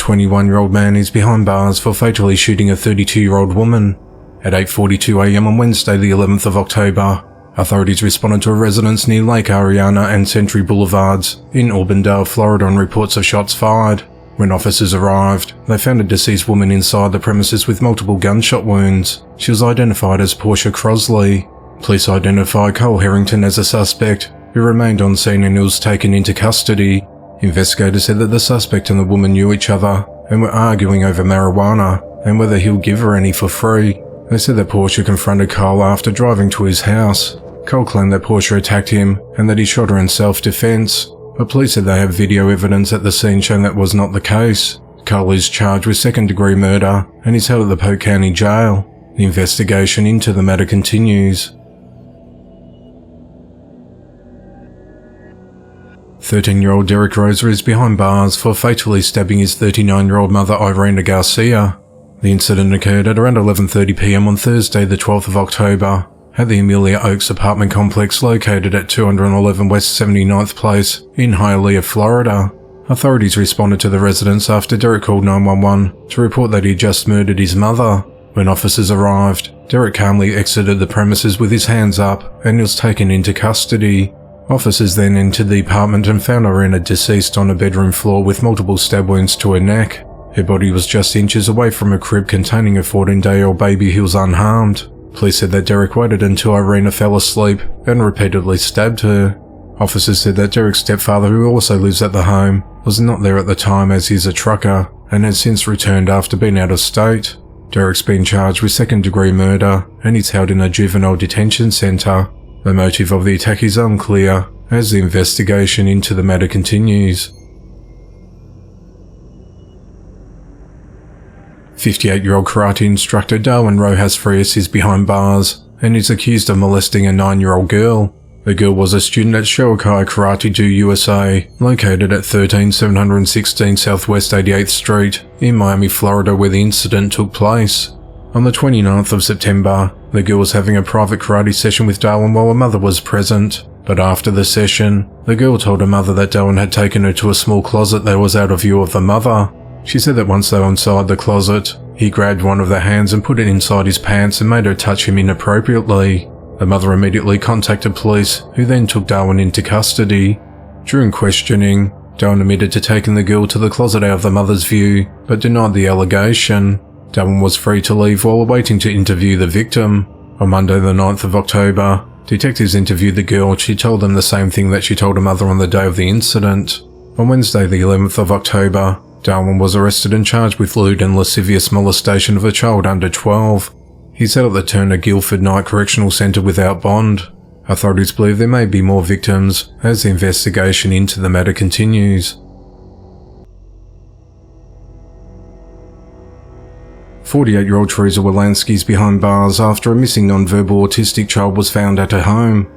21-year-old man is behind bars for fatally shooting a 32-year-old woman. At 8:42 a.m. on Wednesday the 11th of October, authorities responded to a residence near Lake Ariana and Century Boulevards in Auburndale, Florida on reports of shots fired. When officers arrived, they found a deceased woman inside the premises with multiple gunshot wounds. She was identified as Portia Crosley. Police identified Cole Harrington as a suspect, who remained on scene and was taken into custody. Investigators said that the suspect and the woman knew each other and were arguing over marijuana and whether he'll give her any for free. They said that Portia confronted Cole after driving to his house. Cole claimed that Portia attacked him and that he shot her in self-defense, but police said they have video evidence at the scene showing that was not the case. Cole is charged with second-degree murder and is held at the Polk County Jail. The investigation into the matter continues. 13-year-old Derek Rosa is behind bars for fatally stabbing his 39-year-old mother Irena Garcia. The incident occurred at around 11:30 p.m. on Thursday the 12th of October at the Amelia Oaks apartment complex located at 211 West 79th Place in Hialeah, Florida. Authorities responded to the residence after Derek called 911 to report that he had just murdered his mother. When officers arrived, Derek calmly exited the premises with his hands up and was taken into custody. Officers then entered the apartment and found Irena deceased on a bedroom floor with multiple stab wounds to her neck. Her body was just inches away from a crib containing a 14-day-old baby who was unharmed. Police said that Derek waited until Irena fell asleep and repeatedly stabbed her. Officers said that Derek's stepfather, who also lives at the home, was not there at the time as he's a trucker and has since returned after being out of state. Derek's been charged with second-degree murder and is held in a juvenile detention centre. The motive of the attack is unclear as the investigation into the matter continues. 58-year-old karate instructor Darwin Rojas Frias is behind bars and is accused of molesting a 9-year-old girl. The girl was a student at Shokai Karate Do USA, located at 13716 Southwest 88th Street in Miami, Florida, where the incident took place. On the 29th of September, the girl was having a private karate session with Darwin while her mother was present, but after the session, the girl told her mother that Darwin had taken her to a small closet that was out of view of the mother. She said that once they were inside the closet, he grabbed one of their hands and put it inside his pants and made her touch him inappropriately. The mother immediately contacted police, who then took Darwin into custody. During questioning, Darwin admitted to taking the girl to the closet out of the mother's view, but denied the allegation. Darwin was free to leave while waiting to interview the victim. On Monday the 9th of October, detectives interviewed the girl and she told them the same thing that she told her mother on the day of the incident. On Wednesday the 11th of October, Darwin was arrested and charged with lewd and lascivious molestation of a child under 12. He's held at the Turner Guilford Night Correctional Centre without bond. Authorities believe there may be more victims as the investigation into the matter continues. 48-year-old Teresa Wolanski is behind bars after a missing non-verbal autistic child was found at her home.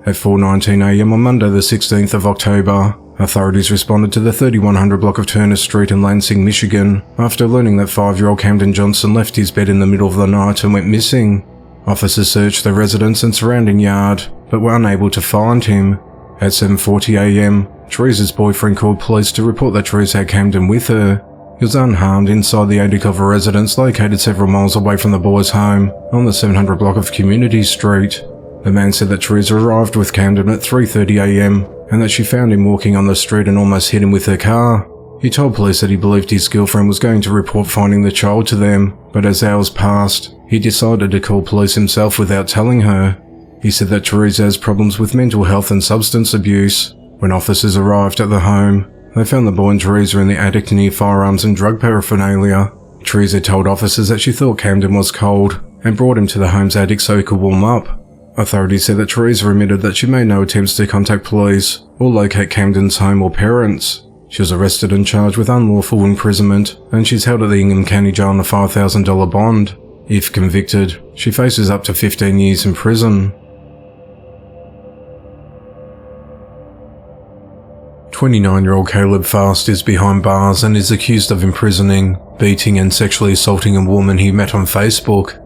At 4:19 a.m. on Monday the 16th of October, authorities responded to the 3100 block of Turner Street in Lansing, Michigan, after learning that 5-year-old Camden Johnson left his bed in the middle of the night and went missing. Officers searched the residence and surrounding yard, but were unable to find him. At 7:40 a.m, Teresa's boyfriend called police to report that Teresa had Camden with her. He was unharmed inside the attic of a residence located several miles away from the boys' home on the 700 block of Community Street. The man said that Teresa arrived with Camden at 3:30 a.m. and that she found him walking on the street and almost hit him with her car. He told police that he believed his girlfriend was going to report finding the child to them, but as hours passed, he decided to call police himself without telling her. He said that Teresa has problems with mental health and substance abuse. When officers arrived at the home, they found the boy and Teresa in the attic near firearms and drug paraphernalia. Teresa told officers that she thought Camden was cold and brought him to the home's attic so he could warm up. Authorities said that Teresa admitted that she made no attempts to contact police or locate Camden's home or parents. She was arrested and charged with unlawful imprisonment, and she's held at the Ingham County Jail on a $5,000 bond. If convicted, she faces up to 15 years in prison. 29-year-old Caleb Fast is behind bars and is accused of imprisoning, beating and sexually assaulting a woman he met on Facebook.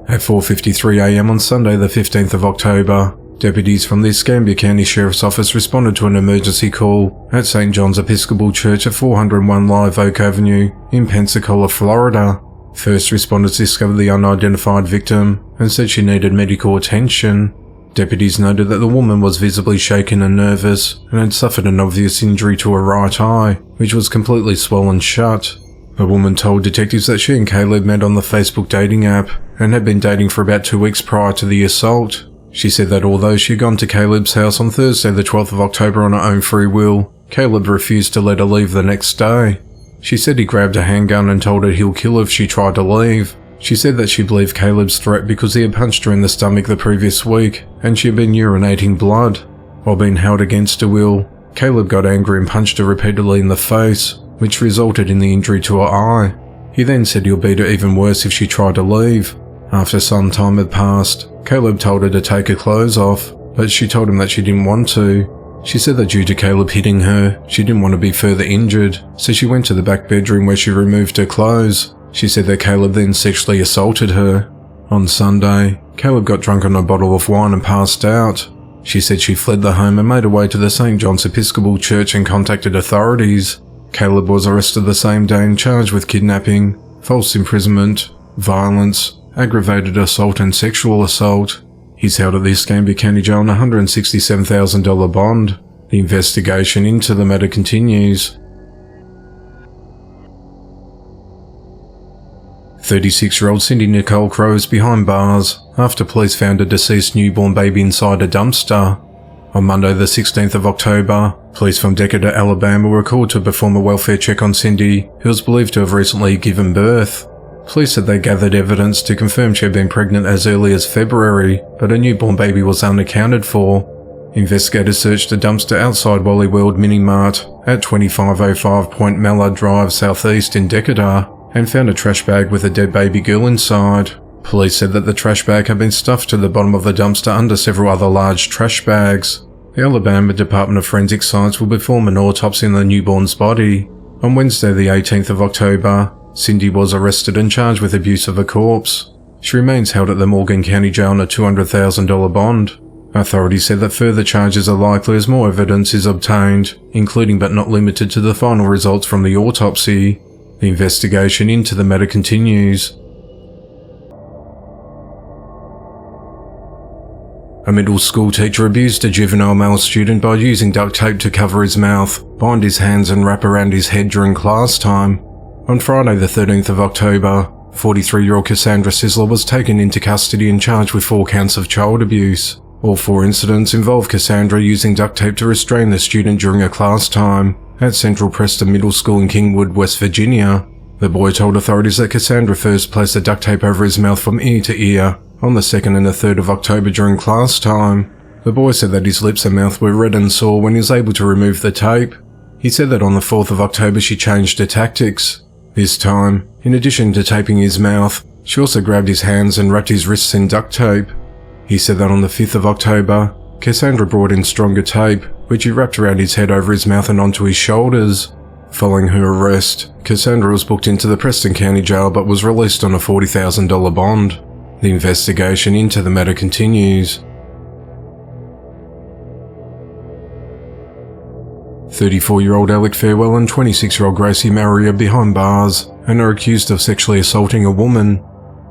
At 4:53 a.m. on Sunday the 15th of October, Deputies from the Escambia County Sheriff's Office responded to an emergency call at St. John's Episcopal Church at 401 Live Oak Avenue in Pensacola, Florida. First responders discovered the unidentified victim and said she needed medical attention. Deputies noted that the woman was visibly shaken and nervous and had suffered an obvious injury to her right eye, which was completely swollen shut. The woman told detectives that she and Caleb met on the Facebook dating app and had been dating for about 2 weeks prior to the assault. She said that although she had gone to Caleb's house on Thursday the 12th of October on her own free will, Caleb refused to let her leave the next day. She said he grabbed a handgun and told her he'll kill her if she tried to leave. She said that she believed Caleb's threat because he had punched her in the stomach the previous week and she had been urinating blood. While being held against her will, Caleb got angry and punched her repeatedly in the face, which resulted in the injury to her eye. He then said he'll beat her even worse if she tried to leave. After some time had passed, Caleb told her to take her clothes off, but she told him that she didn't want to. She said that due to Caleb hitting her, she didn't want to be further injured, so she went to the back bedroom where she removed her clothes. She said that Caleb then sexually assaulted her. On Sunday, Caleb got drunk on a bottle of wine and passed out. She said she fled the home and made her way to the St. John's Episcopal Church and contacted authorities. Caleb was arrested the same day and charged with kidnapping, false imprisonment, violence, aggravated assault and sexual assault. He's held at the Escambia County Jail on a $167,000 bond. The investigation into the matter continues. 36-year-old Cindy Nicole Crowe is behind bars after police found a deceased newborn baby inside a dumpster. On Monday the 16th of October, police from Decatur, Alabama were called to perform a welfare check on Cindy, who was believed to have recently given birth. Police said they gathered evidence to confirm she had been pregnant as early as February, but a newborn baby was unaccounted for. Investigators searched a dumpster outside Wally World Mini Mart at 2505 Point Mallard Drive Southeast in Decatur and found a trash bag with a dead baby girl inside. Police said that the trash bag had been stuffed to the bottom of the dumpster under several other large trash bags. The Alabama Department of Forensic Science will perform an autopsy on the newborn's body. On Wednesday the 18th of October, Cindy was arrested and charged with abuse of a corpse. She remains held at the Morgan County Jail on a $200,000 bond. Authorities said that further charges are likely as more evidence is obtained, including but not limited to the final results from the autopsy. The investigation into the matter continues. A middle school teacher abused a juvenile male student by using duct tape to cover his mouth, bind his hands and wrap around his head during class time. On Friday the 13th of October, 43-year-old Cassandra Sisler was taken into custody and charged with 4 counts of child abuse. All 4 incidents involved Cassandra using duct tape to restrain the student during a class time at Central Preston Middle School in Kingwood, West Virginia. The boy told authorities that Cassandra first placed the duct tape over his mouth from ear to ear on the 2nd and the 3rd of October during class time. The boy said that his lips and mouth were red and sore when he was able to remove the tape. He said that on the 4th of October she changed her tactics. This time, in addition to taping his mouth, she also grabbed his hands and wrapped his wrists in duct tape. He said that on the 5th of October, Cassandra brought in stronger tape, which he wrapped around his head over his mouth and onto his shoulders. Following her arrest, Cassandra was booked into the Preston County Jail but was released on a $40,000 bond. The investigation into the matter continues. 34-year-old Alec Fairwell and 26-year-old Gracie Murray are behind bars and are accused of sexually assaulting a woman.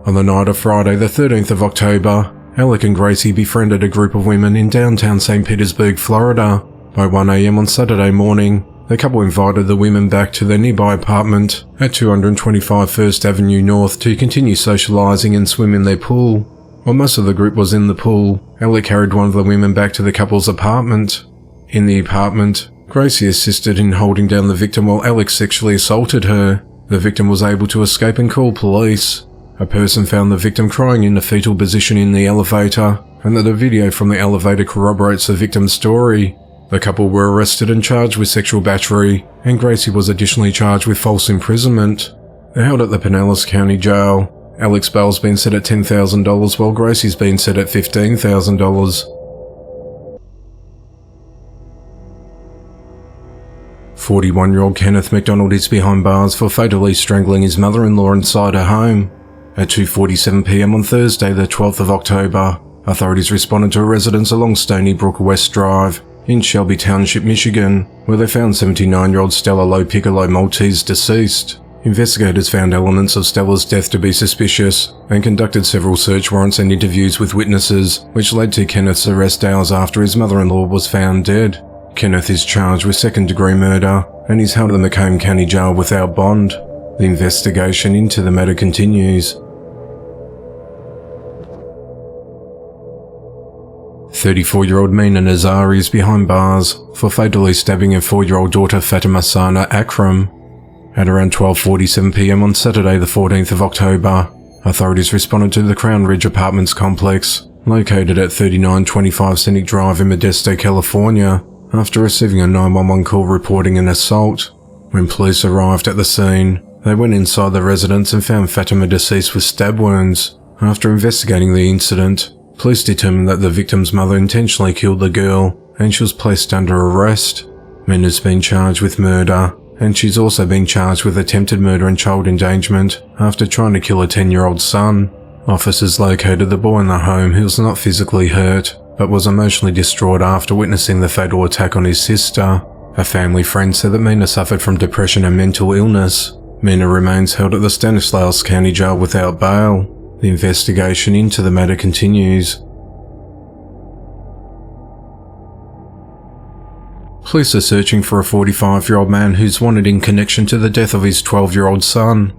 On the night of Friday the 13th of October, Alec and Gracie befriended a group of women in downtown St. Petersburg, Florida. By 1 a.m. on Saturday morning, the couple invited the women back to their nearby apartment at 225 First Avenue North to continue socializing and swim in their pool. While most of the group was in the pool, Alec carried one of the women back to the couple's apartment. In the apartment, Gracie assisted in holding down the victim while Alec sexually assaulted her. The victim was able to escape and call police. A person found the victim crying in a fetal position in the elevator, and that a video from the elevator corroborates the victim's story. The couple were arrested and charged with sexual battery, and Gracie was additionally charged with false imprisonment. They're held at the Pinellas County Jail. Alec's bail's been set at $10,000 while Gracie's been set at $15,000. 41-year-old Kenneth McDonald is behind bars for fatally strangling his mother-in-law inside her home. At 2:47 p.m. on Thursday the 12th of October, authorities responded to a residence along Stony Brook West Drive in Shelby Township, Michigan, where they found 79-year-old Stella Lo Piccolo Maltese deceased. Investigators found elements of Stella's death to be suspicious and conducted several search warrants and interviews with witnesses, which led to Kenneth's arrest hours after his mother-in-law was found dead. Kenneth is charged with second-degree murder and is held in the Macomb County Jail without bond. The investigation into the matter continues. 34-year-old Mina Nazari is behind bars for fatally stabbing her 4-year-old daughter Fatima Sana Akram. At around 12:47 p.m. on Saturday the 14th of October, authorities responded to the Crown Ridge Apartments complex, located at 3925 Scenic Drive in Modesto, California, after receiving a 911 call reporting an assault. When police arrived at the scene, they went inside the residence and found Fatima deceased with stab wounds. After investigating the incident, police determined that the victim's mother intentionally killed the girl, and she was placed under arrest. Mina's been charged with murder, and she's also been charged with attempted murder and child endangerment after trying to kill a 10-year-old son. Officers located the boy in the home who was not physically hurt, but was emotionally distraught after witnessing the fatal attack on his sister. A family friend said that Mina suffered from depression and mental illness. Mina remains held at the Stanislaus County Jail without bail. The investigation into the matter continues. Police are searching for a 45-year-old man who's wanted in connection to the death of his 12-year-old son.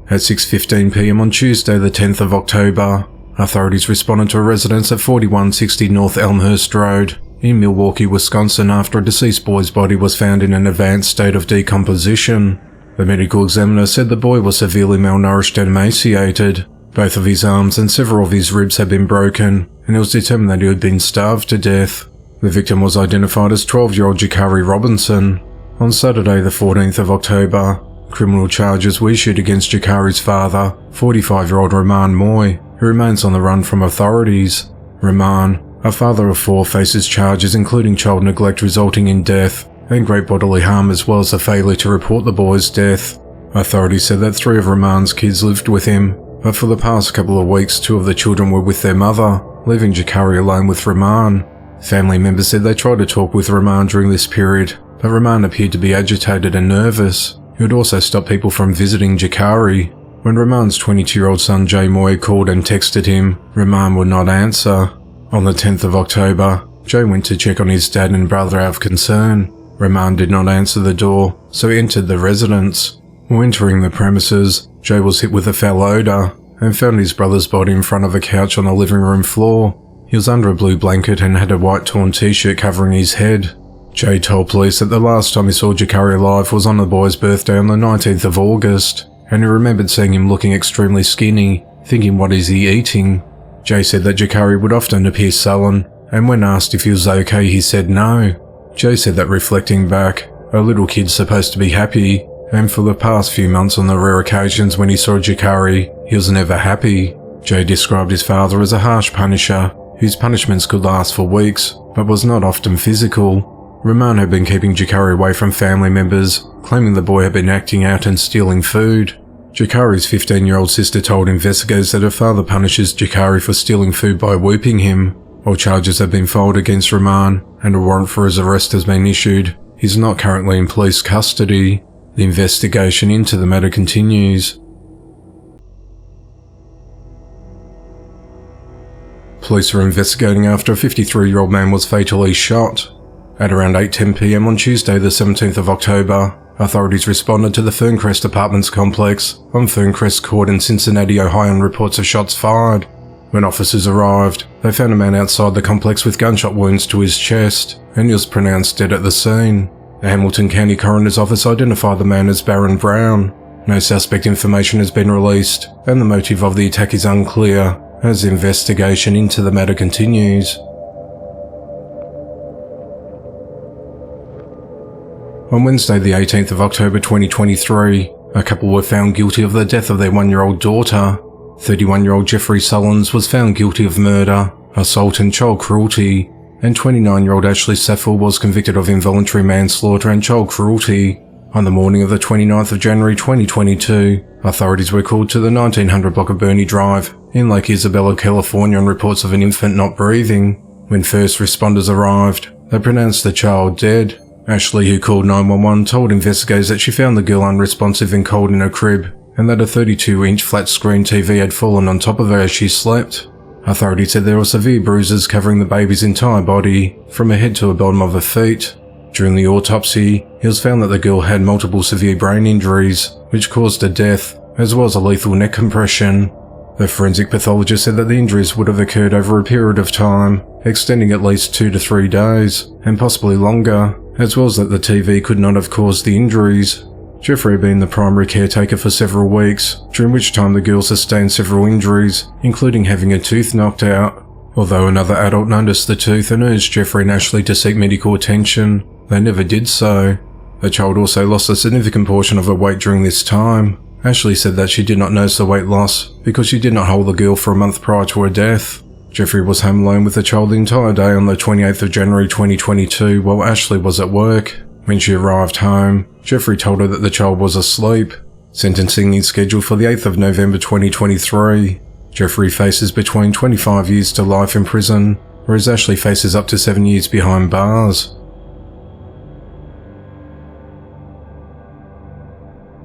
At 6:15 p.m. on Tuesday the 10th of October, authorities responded to a residence at 4160 North Elmhurst Road in Milwaukee, Wisconsin after a deceased boy's body was found in an advanced state of decomposition. The medical examiner said the boy was severely malnourished and emaciated. Both of his arms and several of his ribs had been broken, and it was determined that he had been starved to death. The victim was identified as 12-year-old Jakari Robinson. On Saturday the 14th of October, criminal charges were issued against Jakari's father, 45-year-old Rahman Moy, who remains on the run from authorities. Rahman, a father of 4, faces charges including child neglect resulting in death and great bodily harm, as well as the failure to report the boy's death. Authorities said that 3 of Rahman's kids lived with him, but for the past couple of weeks 2 of the children were with their mother, leaving Jakari alone with Rahman. Family members said they tried to talk with Rahman during this period, but Rahman appeared to be agitated and nervous. He would also stop people from visiting Jakari. When Rahman's 22-year-old son Jay Moy called and texted him, Rahman would not answer. On the 10th of October, Jay went to check on his dad and brother out of concern. Rahman did not answer the door, so he entered the residence. When entering the premises, Jay was hit with a foul odour and found his brother's body in front of a couch on the living room floor. He was under a blue blanket and had a white torn t-shirt covering his head. Jay told police that the last time he saw Jakari alive was on the boy's birthday on the 19th of August, and he remembered seeing him looking extremely skinny, thinking, "What is he eating?" Jay said that Jakari would often appear sullen, and when asked if he was okay, he said no. Jay said that reflecting back, a little kid's supposed to be happy, and for the past few months on the rare occasions when he saw Jakari, he was never happy. Jay described his father as a harsh punisher, whose punishments could last for weeks, but was not often physical. Rahman had been keeping Jakari away from family members, claiming the boy had been acting out and stealing food. Jakari's 15-year-old sister told investigators that her father punishes Jakari for stealing food by whooping him. All charges have been filed against Rahman, and a warrant for his arrest has been issued. He is not currently in police custody. The investigation into the matter continues. Police are investigating after a 53-year-old man was fatally shot. At around 8:10 p.m. on Tuesday the 17th of October, authorities responded to the Ferncrest Apartments complex on Ferncrest Court in Cincinnati, Ohio, and reports of shots fired. When officers arrived, they found a man outside the complex with gunshot wounds to his chest, and he was pronounced dead at the scene. The Hamilton County Coroner's Office identified the man as Baron Brown. No suspect information has been released, and the motive of the attack is unclear, as the investigation into the matter continues. On Wednesday the 18th of October 2023, a couple were found guilty of the death of their 1-year-old daughter. 31-year-old Jeffrey Sullins was found guilty of murder, assault and child cruelty, and 29-year-old Ashley Saffel was convicted of involuntary manslaughter and child cruelty. On the morning of the 29th of January 2022, authorities were called to the 1900 block of Burney Drive in Lake Isabella, California on reports of an infant not breathing. When first responders arrived, they pronounced the child dead. Ashley, who called 911, told investigators that she found the girl unresponsive and cold in her crib, and that a 32-inch flat-screen TV had fallen on top of her as she slept. Authorities said there were severe bruises covering the baby's entire body, from her head to the bottom of her feet. During the autopsy, it was found that the girl had multiple severe brain injuries, which caused her death, as well as a lethal neck compression. The forensic pathologist said that the injuries would have occurred over a period of time, extending at least 2 to 3 days, and possibly longer, as well as that the TV could not have caused the injuries. Jeffrey had been the primary caretaker for several weeks, during which time the girl sustained several injuries, including having a tooth knocked out. Although another adult noticed the tooth and urged Jeffrey and Ashley to seek medical attention, they never did so. The child also lost a significant portion of her weight during this time. Ashley said that she did not notice the weight loss because she did not hold the girl for a month prior to her death. Jeffrey was home alone with the child the entire day on the 28th of January 2022 while Ashley was at work. When she arrived home, Jeffrey told her that the child was asleep. Sentencing is scheduled for the 8th of November 2023. Jeffrey faces between 25 years to life in prison, whereas Ashley faces up to 7 years behind bars.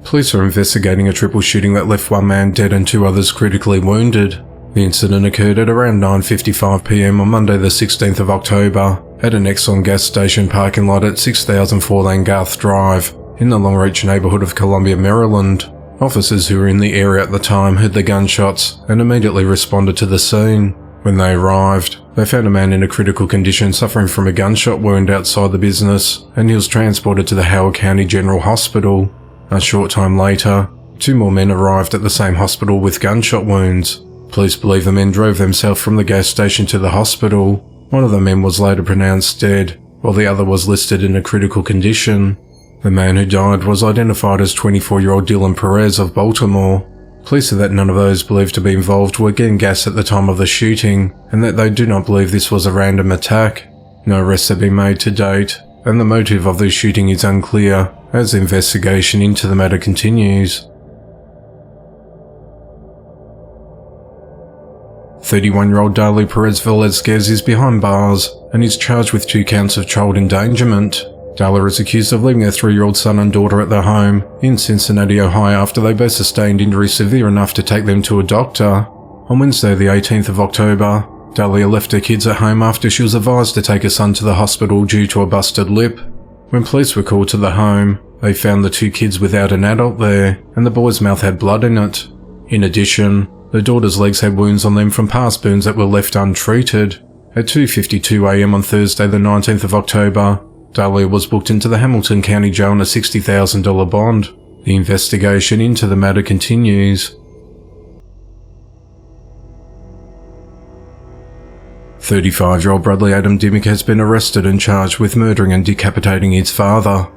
Police are investigating a triple shooting that left one man dead and 2 others critically wounded. The incident occurred at around 9:55 p.m. on Monday the 16th of October at an Exxon gas station parking lot at 6004 Lane Garth Drive in the Longreach neighborhood of Columbia, Maryland. Officers who were in the area at the time heard the gunshots and immediately responded to the scene. When they arrived, they found a man in a critical condition suffering from a gunshot wound outside the business, and he was transported to the Howard County General Hospital. A short time later, 2 more men arrived at the same hospital with gunshot wounds. Police believe the men drove themselves from the gas station to the hospital. One of the men was later pronounced dead, while the other was listed in a critical condition. The man who died was identified as 24-year-old Dylan Perez of Baltimore. Police said that none of those believed to be involved were getting gas at the time of the shooting, and that they do not believe this was a random attack. No arrests have been made to date, and the motive of the shooting is unclear, as the investigation into the matter continues. 31-year-old Darlie Perez Velazquez is behind bars and is charged with 2 counts of child endangerment. Darla is accused of leaving her 3-year-old son and daughter at their home in Cincinnati, Ohio after they both sustained injuries severe enough to take them to a doctor. On Wednesday the 18th of October, Dalia left her kids at home after she was advised to take her son to the hospital due to a busted lip. When police were called to the home, they found the 2 kids without an adult there, and the boy's mouth had blood in it. In addition, the daughter's legs had wounds on them from past burns that were left untreated. At 2:52 a.m. on Thursday the 19th of October, Dalia was booked into the Hamilton County Jail on a $60,000 bond. The investigation into the matter continues. 35-year-old Bradley Adam Dimmick has been arrested and charged with murdering and decapitating his father.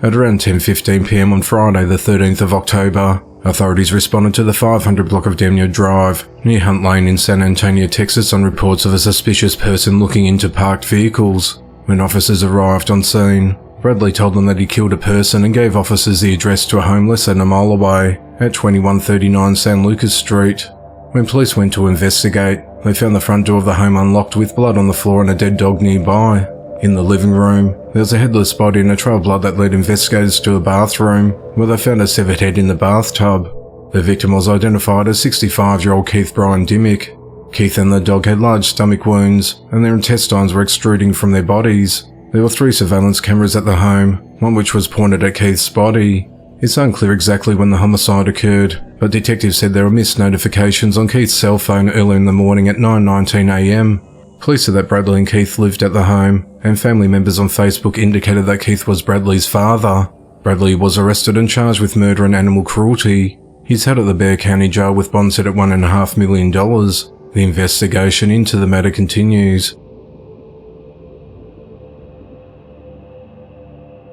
At around 10:15 p.m. on Friday the 13th of October, authorities responded to the 500 block of Demnia Drive, near Hunt Lane in San Antonio, Texas on reports of a suspicious person looking into parked vehicles. When officers arrived on scene, Bradley told them that he killed a person and gave officers the address to a home less than a mile away at 2139 San Lucas Street. When police went to investigate, they found the front door of the home unlocked with blood on the floor and a dead dog nearby. In the living room, there was a headless body and a trail of blood that led investigators to a bathroom, where they found a severed head in the bathtub. The victim was identified as 65-year-old Keith Brian Dimmick. Keith and the dog had large stomach wounds, and their intestines were extruding from their bodies. There were 3 surveillance cameras at the home, one which was pointed at Keith's body. It's unclear exactly when the homicide occurred, but detectives said there were missed notifications on Keith's cell phone early in the morning at 9:19 a.m. Police said that Bradley and Keith lived at the home, and family members on Facebook indicated that Keith was Bradley's father. Bradley was arrested and charged with murder and animal cruelty. He's held at the Bexar County Jail with bond set at $1.5 million. The investigation into the matter continues.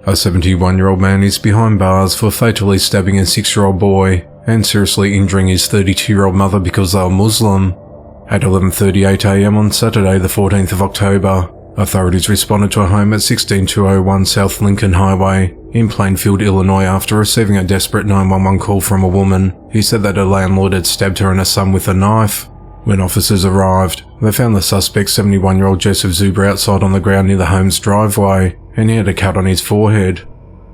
A 71-year-old man is behind bars for fatally stabbing a 6-year-old boy and seriously injuring his 32-year-old mother because they were Muslim. At 11:38 a.m. on Saturday the 14th of October, authorities responded to a home at 16201 South Lincoln Highway in Plainfield, Illinois after receiving a desperate 911 call from a woman who said that her landlord had stabbed her and her son with a knife. When officers arrived, they found the suspect 71-year-old Joseph Zuber outside on the ground near the home's driveway, and he had a cut on his forehead.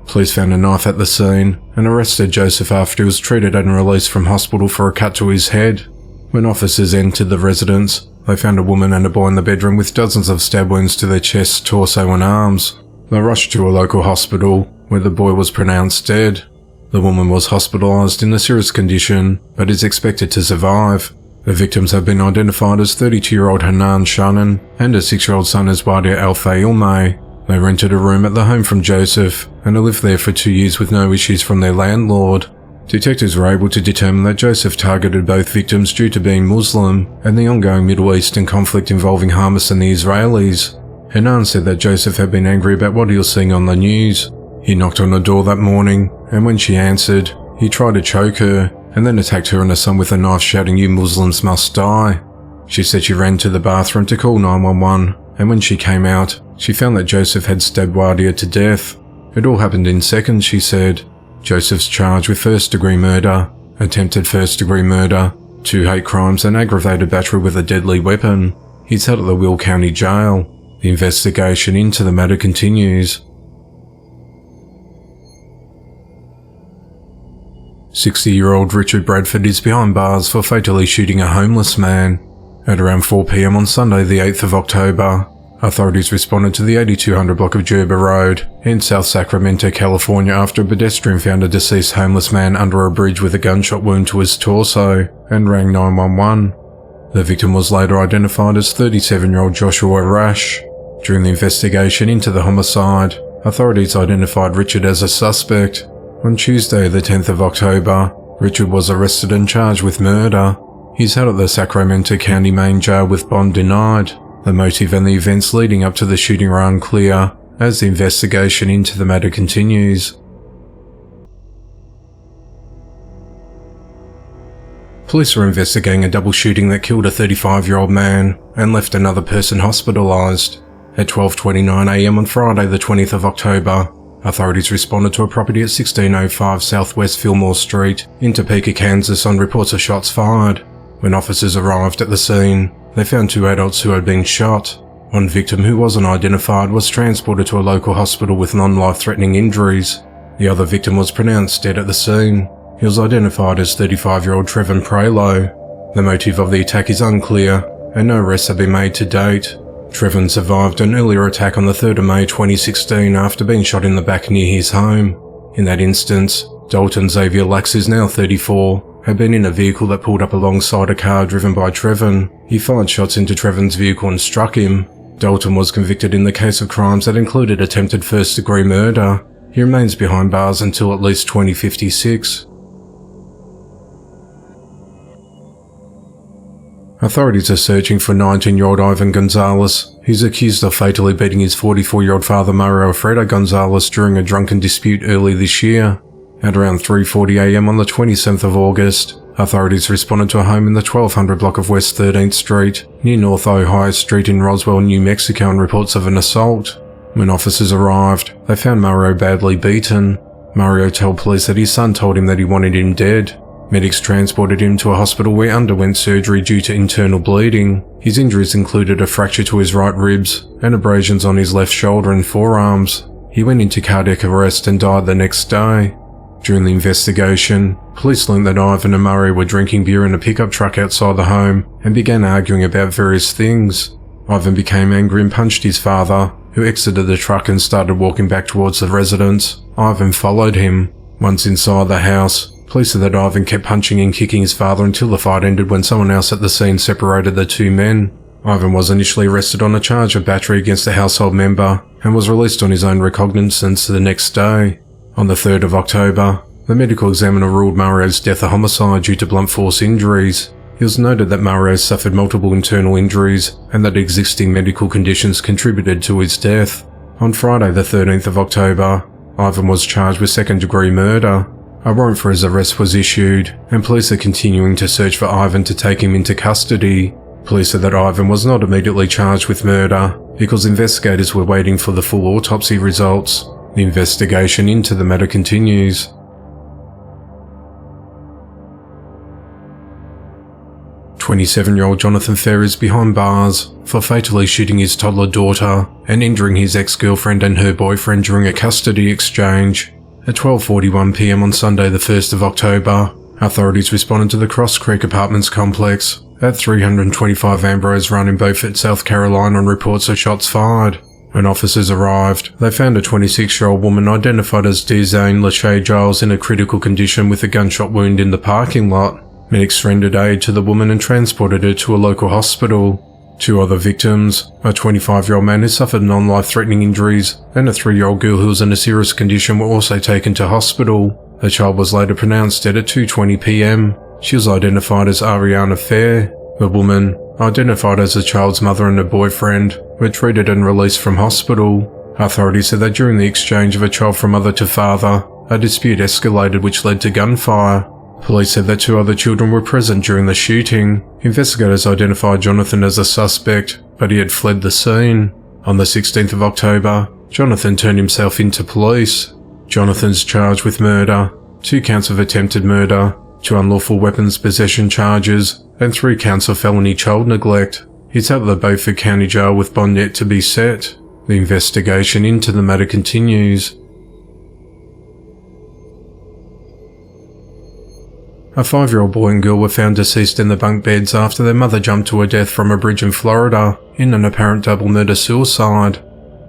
Police found a knife at the scene and arrested Joseph after he was treated and released from hospital for a cut to his head. When officers entered the residence, they found a woman and a boy in the bedroom with dozens of stab wounds to their chests, torso and arms. They rushed to a local hospital, where the boy was pronounced dead. The woman was hospitalised in a serious condition, but is expected to survive. The victims have been identified as 32-year-old Hanan Shannon and a 6-year-old son as Wadia Al-Fayilmeh. They rented a room at the home from Joseph and lived there for 2 years with no issues from their landlord. Detectives were able to determine that Joseph targeted both victims due to being Muslim and the ongoing Middle Eastern conflict involving Hamas and the Israelis. Hanan said that Joseph had been angry about what he was seeing on the news. He knocked on the door that morning, and when she answered, he tried to choke her and then attacked her and her son with a knife, shouting, "You Muslims must die." She said she ran to the bathroom to call 911, and when she came out, she found that Joseph had stabbed Wadia to death. It all happened in seconds, she said. Joseph's charged with first-degree murder, attempted first-degree murder, 2 hate crimes and aggravated battery with a deadly weapon. He's held at the Will County Jail. The investigation into the matter continues. 60-year-old Richard Bradford is behind bars for fatally shooting a homeless man. At around 4 p.m. on Sunday the 8th of October, authorities responded to the 8200 block of Gerber Road in South Sacramento, California after a pedestrian found a deceased homeless man under a bridge with a gunshot wound to his torso and rang 911. The victim was later identified as 37-year-old Joshua Rash. During the investigation into the homicide, authorities identified Richard as a suspect. On Tuesday, the 10th of October, Richard was arrested and charged with murder. He's held at the Sacramento County Main Jail with bond denied. The motive and the events leading up to the shooting are unclear, as the investigation into the matter continues. Police are investigating a double shooting that killed a 35-year-old man and left another person hospitalised. At 12:29 a.m. on Friday, the 20th of October, authorities responded to a property at 1605 Southwest Fillmore Street in Topeka, Kansas on reports of shots fired. When officers arrived at the scene, they found 2 adults who had been shot. One victim, who wasn't identified, was transported to a local hospital with non-life-threatening injuries. The other victim was pronounced dead at the scene. He was identified as 35-year-old Trevin Pralo. The motive of the attack is unclear, and no arrests have been made to date. Trevin survived an earlier attack on the 3rd of May 2016 after being shot in the back near his home. In that instance, Dalton Xavier Lax, is now 34, had been in a vehicle that pulled up alongside a car driven by Trevin. He fired shots into Trevin's vehicle and struck him. Dalton was convicted in the case of crimes that included attempted first-degree murder. He remains behind bars until at least 2056. Authorities are searching for 19-year-old Ivan Gonzalez. He's accused of fatally beating his 44-year-old father Mario Alfredo Gonzalez during a drunken dispute early this year. At around 3:40 a.m. on the 27th of August, authorities responded to a home in the 1200 block of West 13th Street, near North Ohio Street in Roswell, New Mexico, on reports of an assault. When officers arrived, they found Mario badly beaten. Mario told police that his son told him that he wanted him dead. Medics transported him to a hospital where he underwent surgery due to internal bleeding. His injuries included a fracture to his right ribs and abrasions on his left shoulder and forearms. He went into cardiac arrest and died the next day. During the investigation, police learned that Ivan and Mario were drinking beer in a pickup truck outside the home and began arguing about various things. Ivan became angry and punched his father, who exited the truck and started walking back towards the residence. Ivan followed him. Once inside the house, police said that Ivan kept punching and kicking his father until the fight ended when someone else at the scene separated the 2 men. Ivan was initially arrested on a charge of battery against a household member and was released on his own recognizance the next day. On the 3rd of October, the medical examiner ruled Mario's death a homicide due to blunt force injuries. It was noted that Mario suffered multiple internal injuries and that existing medical conditions contributed to his death. On Friday the 13th of October, Ivan was charged with second-degree murder. A warrant for his arrest was issued, and police are continuing to search for Ivan to take him into custody. Police said that Ivan was not immediately charged with murder because investigators were waiting for the full autopsy results. The investigation into the matter continues. 27-year-old Jonathan Fair is behind bars for fatally shooting his toddler daughter and injuring his ex-girlfriend and her boyfriend during a custody exchange. At 12:41 p.m. on Sunday the 1st of October, authorities responded to the Cross Creek Apartments complex at 325 Ambrose Run in Beaufort, South Carolina on reports of shots fired. When officers arrived, they found a 26-year-old woman identified as Dezane Lachey Giles in a critical condition with a gunshot wound in the parking lot. Medics rendered aid to the woman and transported her to a local hospital. 2 other victims, a 25-year-old man who suffered non-life-threatening injuries and a 3-year-old girl who was in a serious condition, were also taken to hospital. The child was later pronounced dead at 2:20 p.m. She was identified as Ariana Fair. The woman, identified as the child's mother and her boyfriend, were treated and released from hospital. Authorities said that during the exchange of a child from mother to father, a dispute escalated which led to gunfire. Police said that 2 other children were present during the shooting. Investigators identified Jonathan as a suspect, but he had fled the scene. On the 16th of October, Jonathan turned himself in to police. Jonathan's charged with murder, 2 counts of attempted murder, 2 unlawful weapons possession charges, and 3 counts of felony child neglect. He's out of the Beaufort County Jail with bond yet to be set. The investigation into the matter continues. A 5-year-old boy and girl were found deceased in the bunk beds after their mother jumped to her death from a bridge in Florida in an apparent double murder-suicide.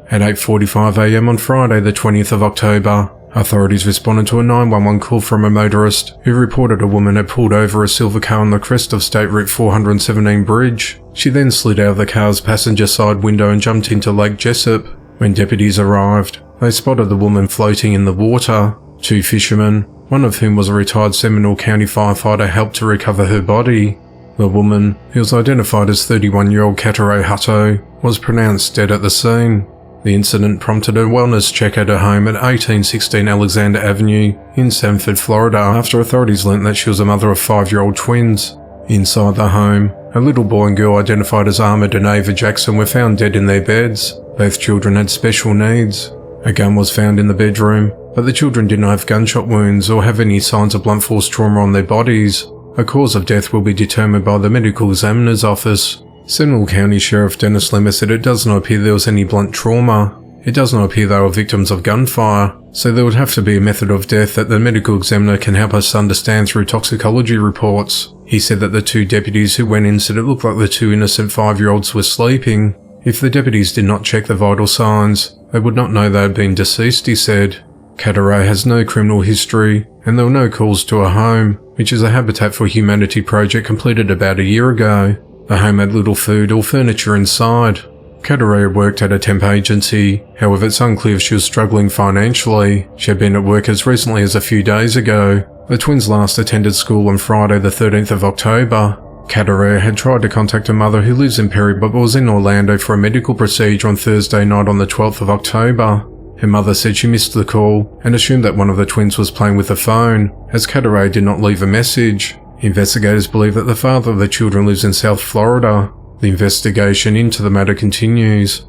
At 8:45 a.m. on Friday the 20th of October, authorities responded to a 911 call from a motorist who reported a woman had pulled over a silver car on the crest of State Route 417 bridge. She then slid out of the car's passenger side window and jumped into Lake Jessup. When deputies arrived, they spotted the woman floating in the water. 2 fishermen, one of whom was a retired Seminole County firefighter, helped to recover her body. The woman, who was identified as 31-year-old Kataray Hutto, was pronounced dead at the scene. The incident prompted a wellness check at her home at 1816 Alexander Avenue in Sanford, Florida, after authorities learnt that she was a mother of 5-year-old twins. Inside the home, a little boy and girl identified as Ahmed and Ava Jackson were found dead in their beds. Both children had special needs. A gun was found in the bedroom, but the children did not have gunshot wounds or have any signs of blunt force trauma on their bodies. A cause of death will be determined by the medical examiner's office. Seminole County Sheriff Dennis Lemmer said it does not appear there was any blunt trauma. It does not appear they were victims of gunfire, so there would have to be a method of death that the medical examiner can help us understand through toxicology reports. He said that the 2 deputies who went in said it looked like the 2 innocent 5-year-olds were sleeping. If the deputies did not check the vital signs, they would not know they had been deceased, he said. Kataray has no criminal history, and there were no calls to her home, which is a Habitat for Humanity project completed about a year ago. The home had little food or furniture inside. Kataray had worked at a temp agency, however it's unclear if she was struggling financially. She had been at work as recently as a few days ago. The twins last attended school on Friday the 13th of October. Kataray had tried to contact her mother, who lives in Perry but was in Orlando for a medical procedure on Thursday night on the 12th of October. Her mother said she missed the call and assumed that one of the twins was playing with the phone, as Kataray did not leave a message. Investigators believe that the father of the children lives in South Florida. The investigation into the matter continues.